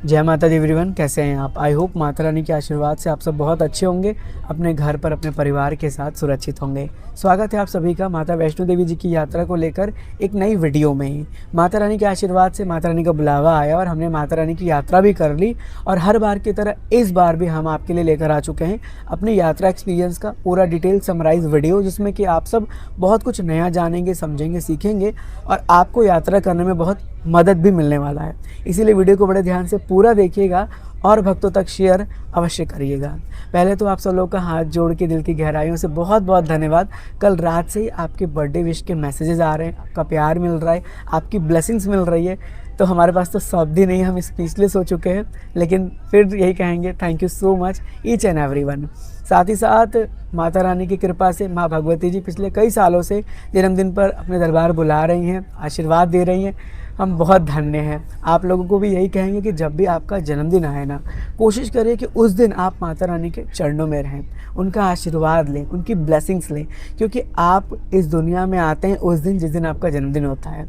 जय माता दी एवरीवन, कैसे हैं आप। आई होप माता रानी के आशीर्वाद से आप सब बहुत अच्छे होंगे, अपने घर पर अपने परिवार के साथ सुरक्षित होंगे। स्वागत है आप सभी का माता वैष्णो देवी जी की यात्रा को लेकर एक नई वीडियो में ही। माता रानी के आशीर्वाद से माता रानी का बुलावा आया और हमने माता रानी की यात्रा भी कर ली। और हर बार की तरह इस बार भी हम आपके लिए लेकर आ चुके हैं अपनी यात्रा एक्सपीरियंस का पूरा डिटेल समराइज वीडियो, जिसमें कि आप सब बहुत कुछ नया जानेंगे, समझेंगे, सीखेंगे और आपको यात्रा करने में बहुत मदद भी मिलने वाला है। इसीलिए वीडियो को बड़े ध्यान से पूरा देखिएगा और भक्तों तक शेयर अवश्य करिएगा। पहले तो आप सब लोगों का हाथ जोड़ के दिल की गहराइयों से बहुत बहुत धन्यवाद। कल रात से ही आपके बर्थडे विश के मैसेजेस आ रहे हैं, आपका प्यार मिल रहा है, आपकी ब्लेसिंग्स मिल रही है। तो हमारे पास तो शब्द ही नहीं, हम स्पीचलेस हो चुके हैं, लेकिन फिर यही कहेंगे thank you so much each and everyone. साथ ही साथ माता रानी की कृपा से माँ भगवती जी पिछले कई सालों से जन्मदिन पर अपने दरबार बुला रही हैं, आशीर्वाद दे रही हैं। हम बहुत धन्य हैं। आप लोगों को भी यही कहेंगे कि जब भी आपका जन्मदिन आए ना, कोशिश करिए कि उस दिन आप माता रानी के चरणों में रहें, उनका आशीर्वाद लें, उनकी ब्लेसिंग्स लें, क्योंकि आप इस दुनिया में आते हैं उस दिन जिस दिन आपका जन्मदिन होता है।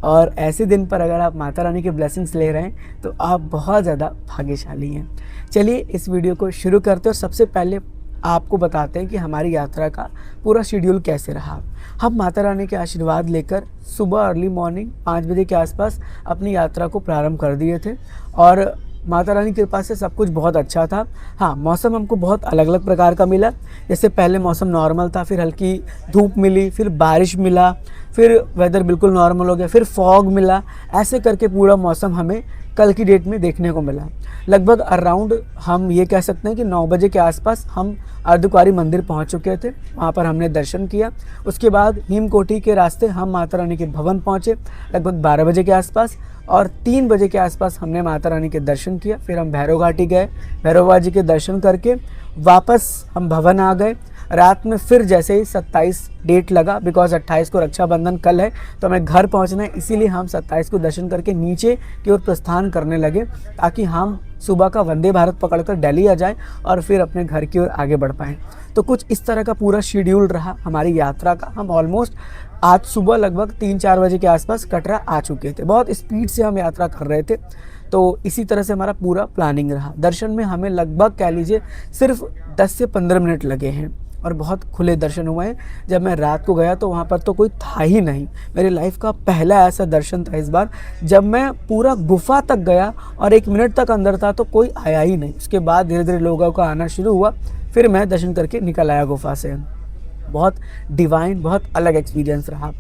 और ऐसे दिन पर अगर आप माता रानी की ब्लेसिंग्स ले रहे हैं तो आप बहुत ज़्यादा भाग्यशाली हैं। चलिए इस वीडियो को शुरू करते हैं और सबसे पहले आपको बताते हैं कि हमारी यात्रा का पूरा शेड्यूल कैसे रहा। हम माता रानी के आशीर्वाद लेकर सुबह अर्ली मॉर्निंग 5 बजे के आसपास अपनी यात्रा को प्रारंभ कर दिए थे और माता रानी की कृपा से सब कुछ बहुत अच्छा था। हाँ, मौसम हमको बहुत अलग अलग प्रकार का मिला। जैसे पहले मौसम नॉर्मल था, फिर हल्की धूप मिली, फिर बारिश मिला, फिर वेदर बिल्कुल नॉर्मल हो गया, फिर फॉग मिला। ऐसे करके पूरा मौसम हमें कल की डेट में देखने को मिला। लगभग अराउंड हम ये कह सकते हैं कि 9 बजे के आसपास हम अर्धकुंवारी मंदिर पहुंच चुके थे। वहां पर हमने दर्शन किया। उसके बाद हिमकोटी के रास्ते हम माता रानी के भवन पहुंचे लगभग 12 बजे के आसपास और 3 बजे के आसपास हमने माता रानी के दर्शन किया। फिर हम भैरव घाटी गए, भैरव बाबा जी के दर्शन करके वापस हम भवन आ गए। रात में फिर जैसे ही 27 डेट लगा, बिकॉज 28 को रक्षाबंधन कल है तो हमें घर पहुंचना है, इसीलिए हम 27 को दर्शन करके नीचे की ओर प्रस्थान करने लगे ताकि हम सुबह का वंदे भारत पकड़कर दिल्ली आ जाए और फिर अपने घर की ओर आगे बढ़ पाएँ। तो कुछ इस तरह का पूरा शेड्यूल रहा हमारी यात्रा का। हम ऑलमोस्ट आज सुबह लगभग 3-4 बजे के आसपास कटरा आ चुके थे। बहुत स्पीड से हम यात्रा कर रहे थे, तो इसी तरह से हमारा पूरा प्लानिंग रहा। दर्शन में हमें लगभग कह लीजिए सिर्फ 10 से 15 मिनट लगे हैं और बहुत खुले दर्शन हुए हैं। जब मैं रात को गया तो वहाँ पर तो कोई था ही नहीं। मेरी लाइफ का पहला ऐसा दर्शन था इस बार। जब मैं पूरा गुफा तक गया और 1 मिनट तक अंदर था तो कोई आया ही नहीं। उसके बाद धीरे धीरे लोगों का आना शुरू हुआ, फिर मैं दर्शन करके निकल आया गुफा से। बहुत डिवाइन, बहुत अलग एक्सपीरियंस रहा।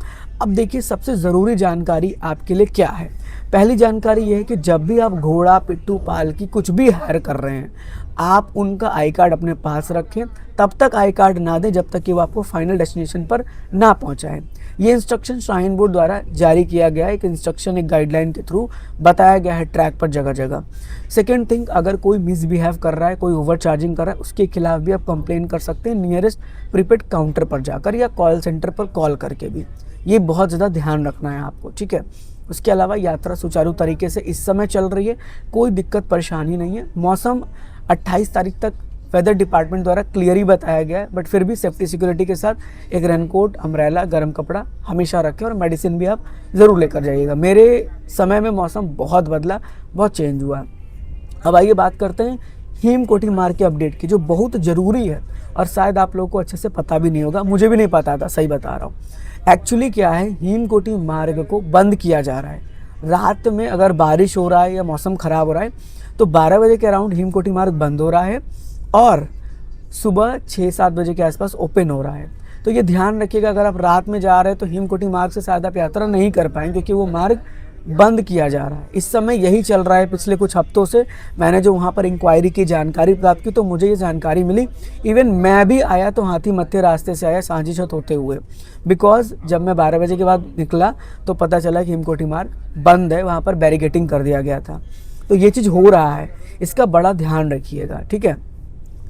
अब देखिए सबसे ज़रूरी जानकारी आपके लिए क्या है। पहली जानकारी ये है कि जब भी आप घोड़ा, पिट्ठू, पालकी कुछ भी हायर कर रहे हैं, आप उनका आई कार्ड अपने पास रखें। तब तक आई कार्ड ना दें जब तक कि वो आपको फाइनल डेस्टिनेशन पर ना पहुंचाएं। ये इंस्ट्रक्शन श्राइन बोर्ड द्वारा जारी किया गया है। एक इंस्ट्रक्शन, एक गाइडलाइन के थ्रू बताया गया है ट्रैक पर जगह जगह। सेकेंड थिंग, अगर कोई मिसबिहेव कर रहा है, कोई ओवर चार्जिंग कर रहा है, उसके खिलाफ भी आप कंप्लेन कर सकते हैं नियरेस्ट प्रीपेड काउंटर पर जाकर या कॉल सेंटर पर कॉल करके भी। ये बहुत ज़्यादा ध्यान रखना है आपको, ठीक है। उसके अलावा यात्रा सुचारू तरीके से इस समय चल रही है, कोई दिक्कत परेशानी नहीं है। मौसम 28 तारीख तक वेदर डिपार्टमेंट द्वारा क्लियर ही बताया गया है, बट फिर भी सेफ्टी सिक्योरिटी के साथ एक रेनकोट, अम्ब्रेला, गर्म कपड़ा हमेशा रखें और मेडिसिन भी आप ज़रूर लेकर जाइएगा। मेरे समय में मौसम बहुत बदला, बहुत चेंज हुआ। अब आइए बात करते हैं हेमकोटी मार्ग के अपडेट की, जो बहुत ज़रूरी है और शायद आप लोगों को अच्छे से पता भी नहीं होगा। मुझे भी नहीं पता था, सही बता रहा हूँ। एक्चुअली क्या है, हेमकोटी मार्ग को बंद किया जा रहा है। रात में अगर बारिश हो रहा है या मौसम ख़राब हो रहा है तो 12 बजे के अराउंड हेमकोटी मार्ग बंद हो रहा है और सुबह 6-7 बजे के आसपास ओपन हो रहा है। तो ये ध्यान रखिएगा, अगर आप रात में जा रहे हैं तो हेमकोटी मार्ग से शायद आप यात्रा नहीं कर पाएंगे क्योंकि वो मार्ग बंद किया जा रहा है। इस समय यही चल रहा है पिछले कुछ हफ्तों से। मैंने जो वहाँ पर इंक्वायरी की, जानकारी प्राप्त की, तो मुझे ये जानकारी मिली। इवन मैं भी आया तो हाथी मत्थे रास्ते से आया, सांझी छत होते हुए, बिकॉज जब मैं 12 बजे के बाद निकला तो पता चला कि हेमकोटी मार्ग बंद है, वहाँ पर बैरिकेटिंग कर दिया गया था। तो ये चीज़ हो रहा है, इसका बड़ा ध्यान रखिएगा, ठीक है।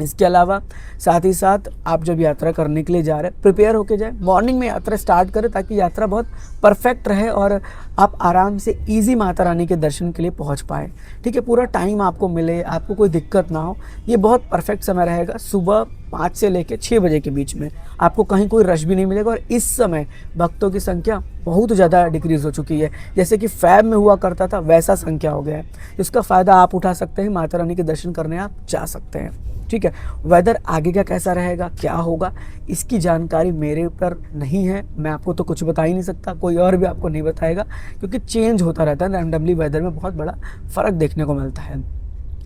इसके अलावा साथ ही साथ आप जब यात्रा करने के लिए जा रहे हैं प्रिपेयर होके जाए, मॉर्निंग में यात्रा स्टार्ट करें ताकि यात्रा बहुत परफेक्ट रहे और आप आराम से इजी माता रानी के दर्शन के लिए पहुंच पाए। ठीक है, पूरा टाइम आपको मिले, आपको कोई दिक्कत ना हो, ये बहुत परफेक्ट समय रहेगा। सुबह 5 से लेकर 6 बजे के बीच में आपको कहीं कोई रश भी नहीं मिलेगा और इस समय भक्तों की संख्या बहुत ज़्यादा डिक्रीज़ हो चुकी है। जैसे कि फैब में हुआ करता था वैसा संख्या हो गया है, जिसका फ़ायदा आप उठा सकते हैं, माता रानी के दर्शन करने आप जा सकते हैं। ठीक है, वेदर आगे का कैसा रहेगा, क्या होगा, इसकी जानकारी मेरे ऊपर नहीं है, मैं आपको तो कुछ बता ही नहीं सकता, कोई और भी आपको नहीं बताएगा, क्योंकि चेंज होता रहता है रैंडमली, वेदर में बहुत बड़ा फ़र्क देखने को मिलता है।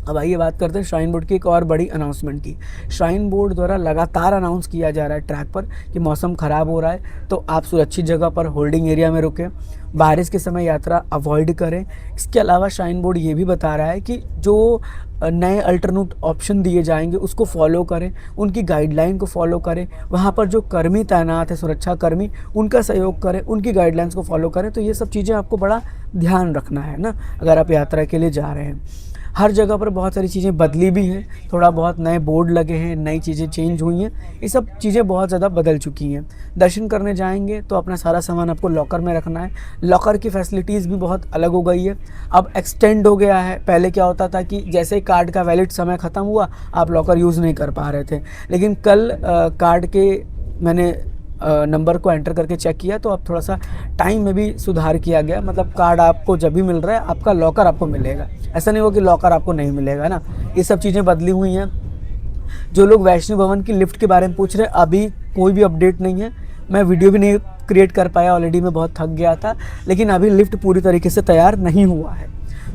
अब आइए बात करते हैं श्राइन बोर्ड की एक और बड़ी अनाउंसमेंट की। श्राइन बोर्ड द्वारा लगातार अनाउंस किया जा रहा है ट्रैक पर कि मौसम ख़राब हो रहा है, तो आप सुरक्षित जगह पर होल्डिंग एरिया में रुकें, बारिश के समय यात्रा अवॉइड करें। इसके अलावा श्राइन बोर्ड ये भी बता रहा है कि जो नए अल्टरनेट ऑप्शन दिए जाएंगे उसको फॉलो करें, उनकी गाइडलाइन को फॉलो करें, वहाँ पर जो कर्मी तैनात है, सुरक्षा कर्मी, उनका सहयोग करें, उनकी गाइडलाइंस को फॉलो करें। तो ये सब चीज़ें आपको बड़ा ध्यान रखना है ना, अगर आप यात्रा के लिए जा रहे हैं। हर जगह पर बहुत सारी चीज़ें बदली भी हैं, थोड़ा बहुत नए बोर्ड लगे हैं, नई चीज़ें चेंज हुई हैं, ये सब चीज़ें बहुत ज़्यादा बदल चुकी हैं। दर्शन करने जाएंगे तो अपना सारा सामान आपको लॉकर में रखना है। लॉकर की फैसिलिटीज़ भी बहुत अलग हो गई है, अब एक्सटेंड हो गया है। पहले क्या होता था कि जैसे ही कार्ड का वैलिड समय ख़त्म हुआ आप लॉकर यूज़ नहीं कर पा रहे थे, लेकिन कल कार्ड के मैंने नंबर को एंटर करके चेक किया तो अब थोड़ा सा टाइम में भी सुधार किया गया। मतलब कार्ड आपको जब भी मिल रहा है आपका लॉकर आपको मिलेगा, ऐसा नहीं हो कि लॉकर आपको नहीं मिलेगा ना। ये सब चीज़ें बदली हुई हैं। जो लोग वैष्णो भवन की लिफ्ट के बारे में पूछ रहे हैं, अभी कोई भी अपडेट नहीं है, मैं वीडियो भी नहीं क्रिएट कर पाया, ऑलरेडी मैं बहुत थक गया था, लेकिन अभी लिफ्ट पूरी तरीके से तैयार नहीं हुआ है,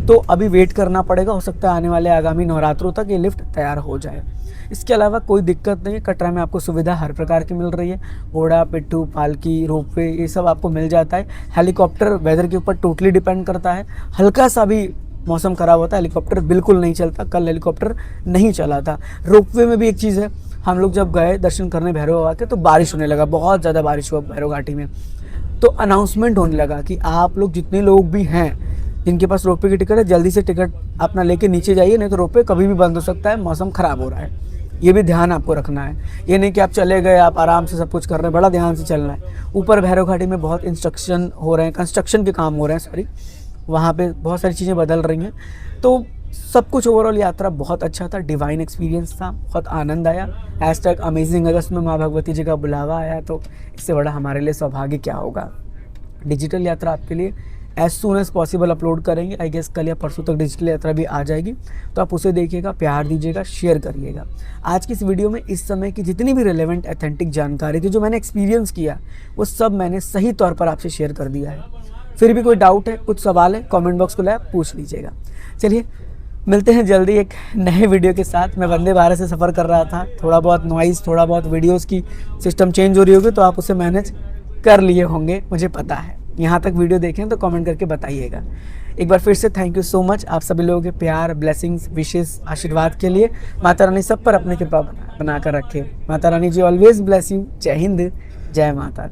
तो अभी वेट करना पड़ेगा। हो सकता है आने वाले आगामी नवरात्रों तक ये लिफ्ट तैयार हो जाए। इसके अलावा कोई दिक्कत नहीं है, कटरा में आपको सुविधा हर प्रकार की मिल रही है, घोड़ा, पिट्ठू, पालकी, रोपवे, ये सब आपको मिल जाता है। हेलीकॉप्टर वेदर के ऊपर टोटली डिपेंड करता है, हल्का सा भी मौसम ख़राब होता है हेलीकॉप्टर बिल्कुल नहीं चलता, कल हेलीकॉप्टर नहीं चला था। रोपवे में भी एक चीज़ है, हम लोग जब गए दर्शन करने भैरव बाबा के तो बारिश होने लगा, बहुत ज़्यादा बारिश हुआ भैरव घाटी में, तो अनाउंसमेंट होने लगा कि आप लोग जितने लोग भी हैं जिनके पास रोपवे की टिकट है, जल्दी से टिकट अपना लेके नीचे जाइए, नहीं तो रोपवे कभी भी बंद हो सकता है, मौसम ख़राब हो रहा है। ये भी ध्यान आपको रखना है, ये नहीं कि आप चले गए आप आराम से सब कुछ कर रहे हैं, बड़ा ध्यान से चलना है। ऊपर भैरव घाटी में बहुत इंस्ट्रक्शन हो रहे हैं, कंस्ट्रक्शन के काम हो रहे हैं, सॉरी, वहाँ पे बहुत सारी चीज़ें बदल रही हैं। तो सब कुछ ओवरऑल यात्रा बहुत अच्छा था, डिवाइन एक्सपीरियंस था, बहुत आनंद आया। #अमेजिंग अगस्त में माँ भगवती जी का बुलावा आया, तो इससे बड़ा हमारे लिए सौभाग्य क्या होगा। डिजिटल यात्रा आपके लिए as soon as possible upload करेंगे, आई गेस कल या परसों तक डिजिटल यात्रा भी आ जाएगी, तो आप उसे देखिएगा, प्यार दीजिएगा, शेयर करिएगा। आज की इस वीडियो में इस समय की जितनी भी रिलेवेंट ऑथेंटिक जानकारी थी, जो मैंने एक्सपीरियंस किया, वो सब मैंने सही तौर पर आपसे शेयर कर दिया है। फिर भी कोई डाउट है, कुछ सवाल है, कमेंट बॉक्स खुला है, पूछ लीजिएगा। चलिए मिलते हैं जल्दी एक नए वीडियो के साथ। मैं वंदे भारत से सफ़र कर रहा था, थोड़ा बहुत नॉइज़, थोड़ा बहुत वीडियोस की सिस्टम चेंज हो रही होगी, तो आप उसे मैनेज कर लिए होंगे, मुझे पता है। यहाँ तक वीडियो देखें तो कमेंट करके बताइएगा। एक बार फिर से थैंक यू सो मच आप सभी लोगों के प्यार, ब्लेसिंग्स, विशेस, आशीर्वाद के लिए। माता रानी सब पर अपनी कृपा बनाकर रखे। माता रानी जी ऑलवेज ब्लेस यू। जय हिंद, जय माता।